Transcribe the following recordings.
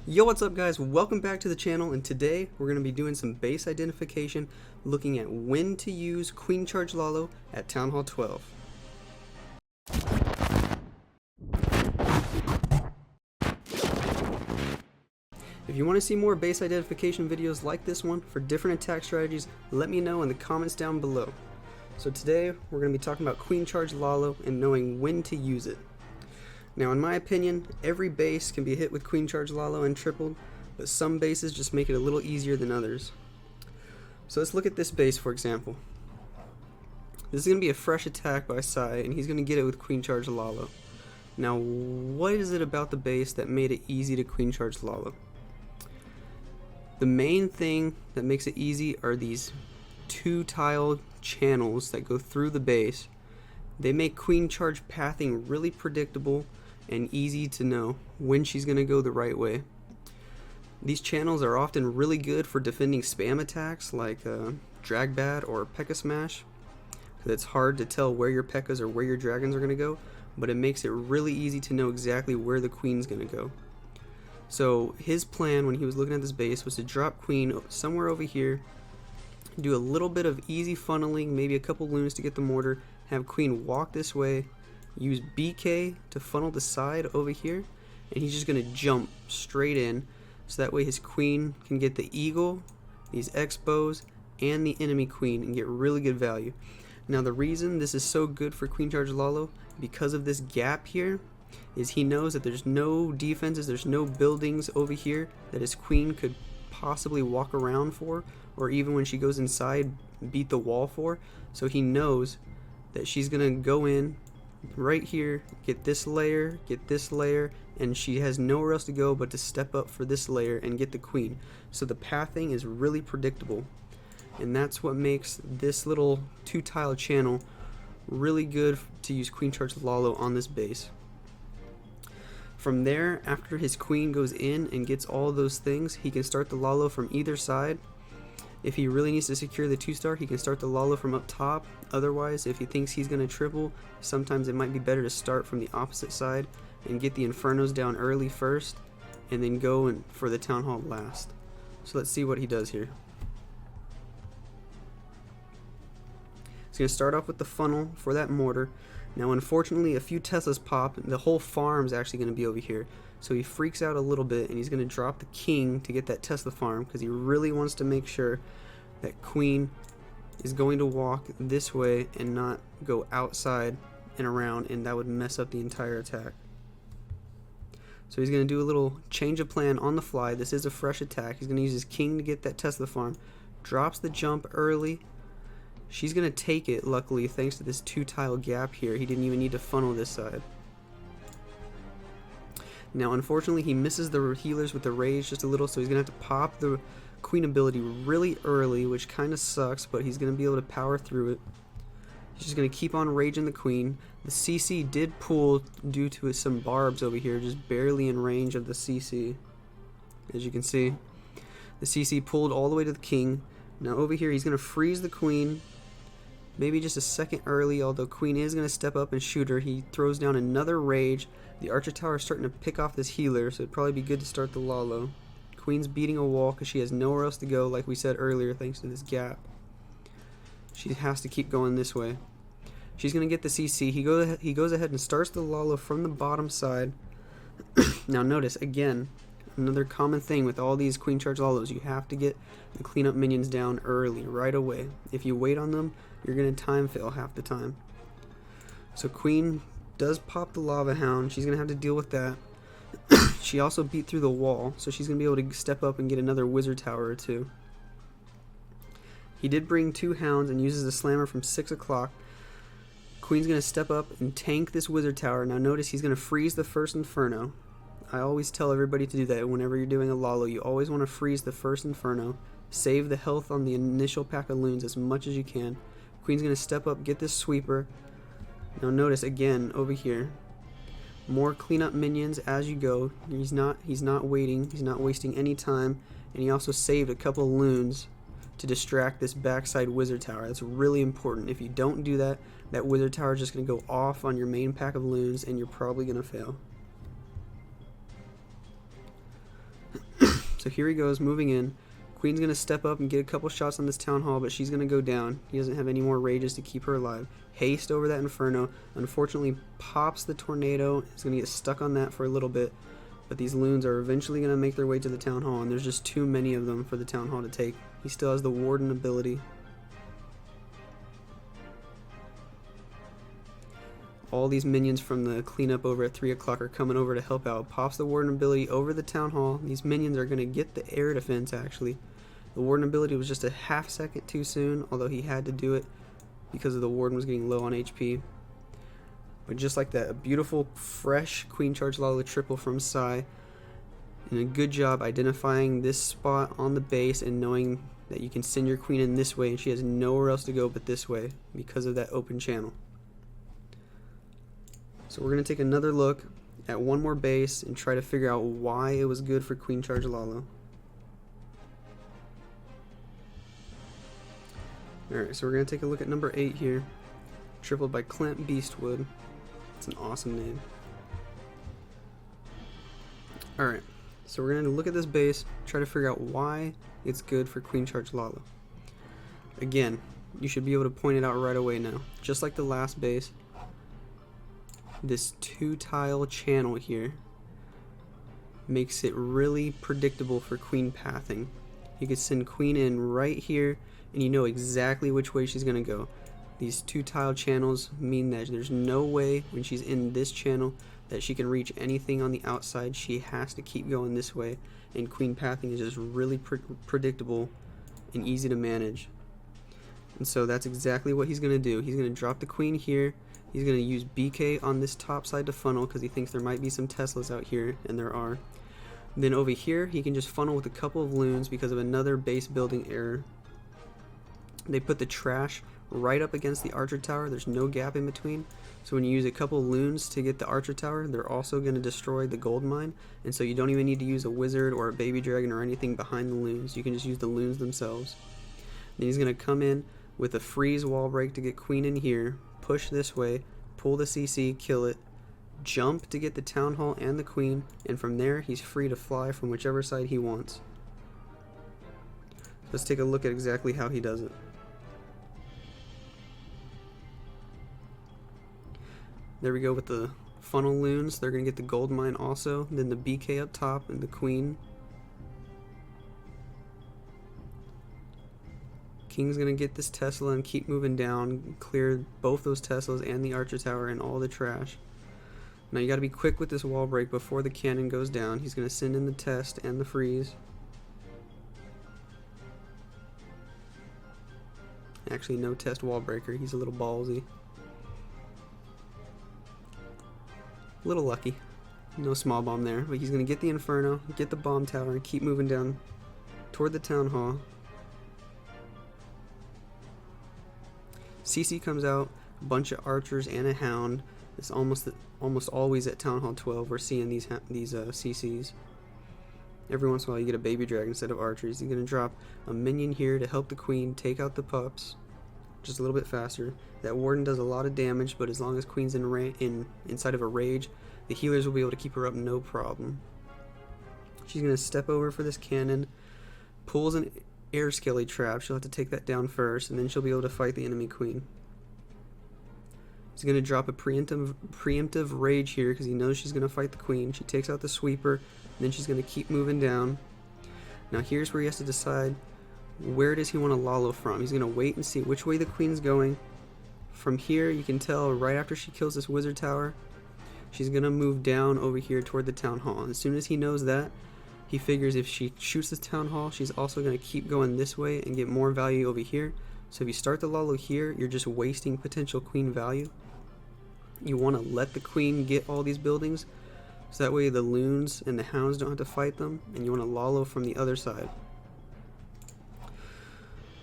Yo, what's up guys? Welcome back to the channel, and today we're going to be doing some base identification, looking at when to use Queen Charge LALO at Town Hall 12. If you want to see more base identification videos like this one for different attack strategies, let me know in the comments down below. So today we're going to be talking about Queen Charge LALO and knowing when to use it. Now, in my opinion, every base can be hit with Queen Charge LALO and tripled, but some bases just make it a little easier than others. So let's look at this base, for example. This is going to be a fresh attack by Sai, and he's going to get it with Queen Charge LALO. Now, what is it about the base that made it easy to Queen Charge LALO? The main thing that makes it easy are these two tile channels that go through the base. They make Queen Charge pathing really predictable and easy to know when she's going to go the right way. These channels are often really good for defending spam attacks like Drag Bat or P.E.K.K.A Smash, because it's hard to tell where your P.E.K.K.As or where your dragons are going to go, but it makes it really easy to know exactly where the queen's going to go. So his plan when he was looking at this base was to drop queen somewhere over here, do a little bit of easy funneling, maybe a couple loons to get the mortar, have queen walk this way, use BK to funnel the side over here, and he's just going to jump straight in, so that way his queen can get the eagle, these X-bows, and the enemy queen and get really good value. Now the reason this is so good for Queen Charge LALO, because of this gap here, is he knows that there's no defenses, there's no buildings over here that his queen could possibly walk around for, or even when she goes inside beat the wall for. So he knows that she's gonna go in right here, get this layer, and she has nowhere else to go but to step up for this layer and get the queen. So the pathing is really predictable, and that's what makes this little two tile channel really good to use Queen Charge LALO on this base. From there, after his queen goes in and gets all those things, he can start the LALO from either side. If he really needs to secure the 2-star, he can start the LALO from up top. Otherwise, if he thinks he's going to triple, sometimes it might be better to start from the opposite side and get the Infernos down early first, and then go for the Town Hall last. So let's see what he does here. He's going to start off with the funnel for that mortar. Now unfortunately, a few Teslas pop, and the whole farm's actually going to be over here. So he freaks out a little bit, and he's going to drop the king to get that Tesla farm, because he really wants to make sure that queen is going to walk this way and not go outside and around, and that would mess up the entire attack. So he's going to do a little change of plan on the fly. This is a fresh attack. He's going to use his king to get that Tesla farm. Drops the jump early. She's going to take it, luckily, thanks to this two tile gap here. He didn't even need to funnel this side. Now unfortunately, he misses the healers with the rage just a little, so he's going to have to pop the queen ability really early, which kind of sucks, but he's going to be able to power through it. He's just going to keep on raging the queen. The CC did pull due to some barbs over here, just barely in range of the CC. As you can see, the CC pulled all the way to the king. Now over here, he's going to freeze the queen, maybe just a second early, although queen is going to step up and shoot her. He throws down another rage. The archer tower is starting to pick off this healer, so it'd probably be good to start the LALO. Queen's beating a wall because she has nowhere else to go, like we said earlier, thanks to this gap. She has to keep going this way. She's going to get the CC. He goes ahead and starts the LALO from the bottom side. Now notice, again, another common thing with all these Queen Charge LALOs, you have to get the cleanup minions down early, right away. If you wait on them, you're going to time fail half the time. So queen does pop the lava hound. She's going to have to deal with that. She also beat through the wall, so she's going to be able to step up and get another wizard tower or two. He did bring 2 hounds and uses the slammer from 6 o'clock. Queen's going to step up and tank this wizard tower. Now notice he's going to freeze the first Inferno. I always tell everybody to do that whenever you're doing a LALO. You always want to freeze the first Inferno. Save the health on the initial pack of loons as much as you can. Queen's going to step up, get this sweeper. Now notice again over here, more cleanup minions as you go. He's not waiting. He's not wasting any time, and he also saved a couple of loons to distract this backside wizard tower. That's really important. If you don't do that, that wizard tower is just going to go off on your main pack of loons, and you're probably going to fail. So here he goes, moving in. Queen's going to step up and get a couple shots on this Town Hall, but she's going to go down. He doesn't have any more rages to keep her alive. Haste over that Inferno. Unfortunately, pops the Tornado. He's going to get stuck on that for a little bit. But these loons are eventually going to make their way to the Town Hall, and there's just too many of them for the Town Hall to take. He still has the Warden ability. All these minions from the cleanup over at 3 o'clock are coming over to help out. Pops the Warden ability over the Town Hall. These minions are going to get the air defense, actually. The Warden ability was just a half second too soon, although he had to do it because of the Warden was getting low on HP. But just like that, a beautiful, fresh Queen Charge LALO triple from Sai. And a good job identifying this spot on the base and knowing that you can send your queen in this way and she has nowhere else to go but this way because of that open channel. So we're going to take another look at one more base and try to figure out why it was good for Queen Charge LALO. Alright, so we're going to take a look at number 8 here. Tripled by Clint Beastwood. It's an awesome name. Alright, so we're going to look at this base, try to figure out why it's good for Queen Charge LALO. Again, you should be able to point it out right away now. Just like the last base, this 2-tile channel here makes it really predictable for queen pathing. You could send queen in right here and you know exactly which way she's going to go. These 2-tile channels mean that there's no way when she's in this channel that she can reach anything on the outside. She has to keep going this way, and queen pathing is just really predictable and easy to manage. And so that's exactly what he's going to do. He's going to drop the queen here. He's going to use BK on this top side to funnel because he thinks there might be some Teslas out here, and there are. Then over here, he can just funnel with a couple of loons because of another base building error. They put the trash right up against the archer tower. There's no gap in between. So when you use a couple of loons to get the archer tower, they're also going to destroy the gold mine. And so you don't even need to use a wizard or a baby dragon or anything behind the loons. You can just use the loons themselves. Then he's going to come in with a freeze wall break to get queen in here. Push this way, pull the CC, kill it, jump to get the Town Hall and the queen, and from there he's free to fly from whichever side he wants. Let's take a look at exactly how he does it. There we go with the funnel loons. They're going to get the gold mine also, then the BK up top and the queen. King's going to get this Tesla and keep moving down, clear both those Teslas and the archer tower and all the trash. Now you got to be quick with this wall break before the cannon goes down. He's going to send in the test and the freeze. Actually, no test wall breaker. He's a little ballsy. A little lucky. No small bomb there, but he's going to get the Inferno, get the bomb tower, and keep moving down toward the Town Hall. CC comes out, a bunch of archers and a hound. It's almost always at Town Hall 12 we're seeing these CCs. Every once in a while you get a baby dragon instead of archers. He's going to drop a minion here to help the queen take out the pups just a little bit faster. That warden does a lot of damage, but as long as queen's inside of a rage, the healers will be able to keep her up no problem. She's going to step over for this cannon, pulls an air skelly trap. She'll have to take that down first, and then she'll be able to fight the enemy queen. He's going to drop a preemptive rage here because he knows she's going to fight the queen. She takes out the sweeper, and then she's going to keep moving down. Now here's where he has to decide where does he want to LALO from. He's going to wait and see which way the queen's going. From here you can tell right after she kills this wizard tower, she's going to move down over here toward the Town Hall. And as soon as he knows that, he figures if she shoots this Town Hall, she's also going to keep going this way and get more value over here. So if you start the LALO here, you're just wasting potential queen value. You want to let the queen get all these buildings, so that way the loons and the hounds don't have to fight them, and you want to LALO from the other side.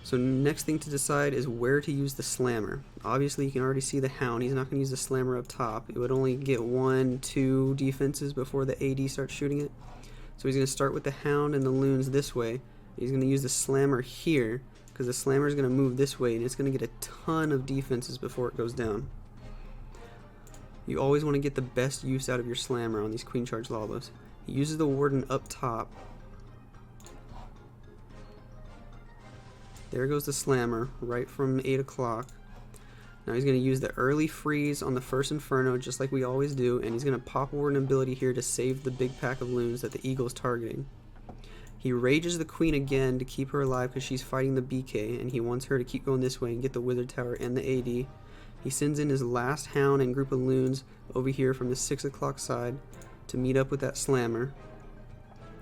So next thing to decide is where to use the slammer. Obviously you can already see the hound. He's not going to use the slammer up top. It would only get 1-2 defenses before the AD starts shooting it. So he's going to start with the hound and the loons this way. He's going to use the slammer here because the slammer is going to move this way and it's going to get a ton of defenses before it goes down. You always want to get the best use out of your slammer on these Queen Charge LALOs. He uses the warden up top There goes the slammer right from 8 o'clock. Now he's going to use the early freeze on the first Inferno just like we always do, and he's going to pop forward an ability here to save the big pack of loons that the Eagle's targeting. He rages the Queen again to keep her alive because she's fighting the BK, and he wants her to keep going this way and get the Wizard Tower and the AD. He sends in his last Hound and group of loons over here from the 6 o'clock side to meet up with that slammer.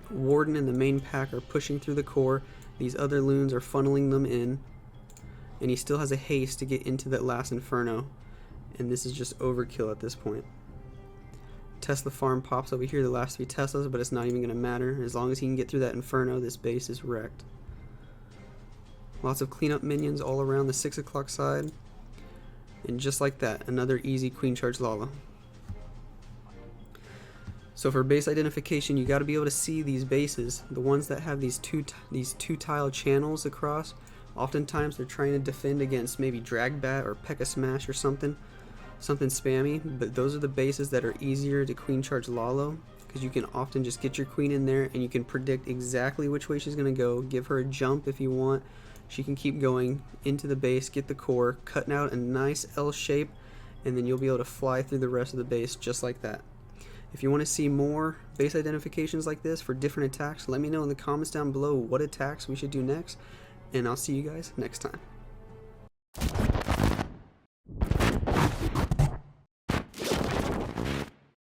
Warden and the main pack are pushing through the core. These other loons are funneling them in. And he still has a haste to get into that last Inferno, and this is just overkill at this point. Tesla farm pops over here, the last 3 Teslas, but it's not even going to matter. As long as he can get through that Inferno, this base is wrecked. Lots of cleanup minions all around the 6 o'clock side, and just like that, another easy queen charge LALO. So for base identification, you got to be able to see these bases, the ones that have these two tile channels across. Oftentimes they're trying to defend against maybe Drag Bat or P.E.K.K.A. Smash or something spammy, but those are the bases that are easier to queen charge LALO, because you can often just get your queen in there and you can predict exactly which way she's going to go, give her a jump if you want. She can keep going into the base, get the core, cutting out a nice L shape, and then you'll be able to fly through the rest of the base just like that. If you want to see more base identifications like this for different attacks, let me know in the comments down below what attacks we should do next, and I'll see you guys next time.